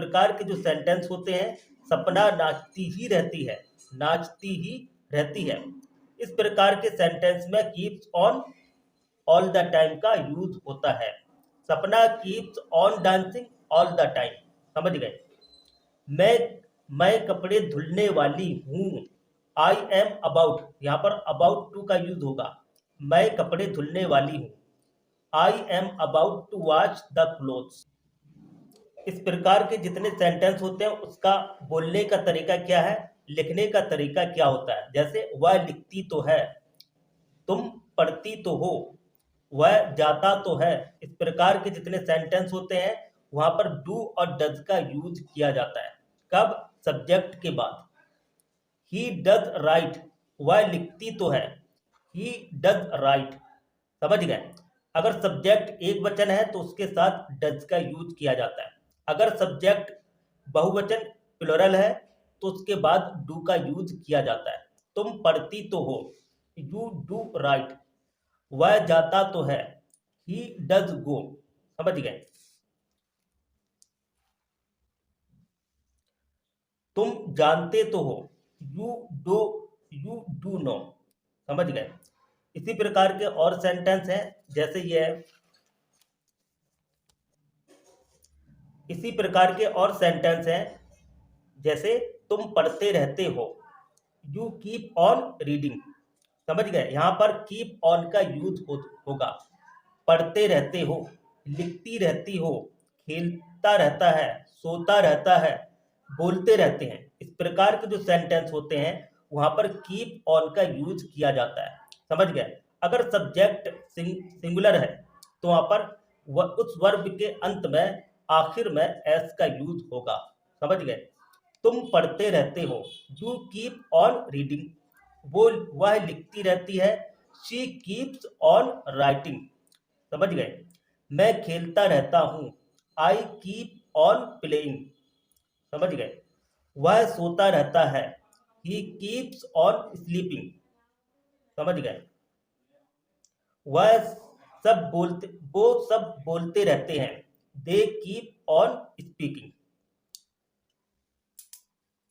प्रकार के जो सेंटेंस होते हैं, सपना नाचती ही रहती है, नाचती ही रहती है, इस प्रकार के सेंटेंस में keeps on all the time का यूज होता है। सपना keeps on dancing all the time. समझ गए। मैं मैं कपड़े धुलने वाली हूँ। आई एम अबाउट, यहाँ पर अबाउट टू का यूज होगा। मैं कपड़े धुलने वाली हूँ। I am about to wash the clothes. इस प्रकार के जितने सेंटेंस होते हैं उसका बोलने का तरीका क्या है, लिखने का तरीका क्या होता है। जैसे वह लिखती तो है, तुम पढ़ती तो हो, वह जाता तो है। इस प्रकार के जितने सेंटेंस होते हैं वहां पर डू और डज का यूज किया जाता है। कब? सब्जेक्ट के बाद। ही डज राइट, वह लिखती तो है, ही डज राइट। समझ गए। अगर सब्जेक्ट एक वचन है तो उसके साथ डज का यूज किया जाता है। अगर सब्जेक्ट बहुवचन प्लुरल है तो उसके बाद डू का यूज किया जाता है। तुम पढ़ती तो हो, यू डू राइट। वह जाता तो है, ही डज गो। समझ गए। तुम जानते तो हो, यू डू नो। समझ गए। इसी प्रकार के और सेंटेंस हैं, जैसे ये है। इसी प्रकार के और सेंटेंस हैं, जैसे तुम पढ़ते रहते हो, यू कीप ऑन रीडिंग। समझ गए। यहाँ पर कीप ऑन का यूज होगा। पढ़ते रहते हो, लिखती रहती हो, खेलता रहता है, सोता रहता है, बोलते रहते हैं। इस प्रकार के जो सेंटेंस होते हैं वहां पर कीप ऑन का यूज किया जाता है। समझ गए। अगर सब्जेक्ट सिंगुलर है तो वहां पर उस वर्ब के अंत में आखिर में एस का यूज होगा। समझ गए। तुम पढ़ते रहते हो, यू कीप ऑन रीडिंग। वो वह लिखती रहती है, शी कीप्स ऑन राइटिंग। समझ गए। मैं खेलता रहता हूँ, आई कीप ऑन प्लेइंग। समझ गए। वह सोता रहता है, ही कीप्स ऑन स्लीपिंग। समझ गए। वह वो सब बोलते रहते हैं, दे कीप ऑन स्पीकिंग।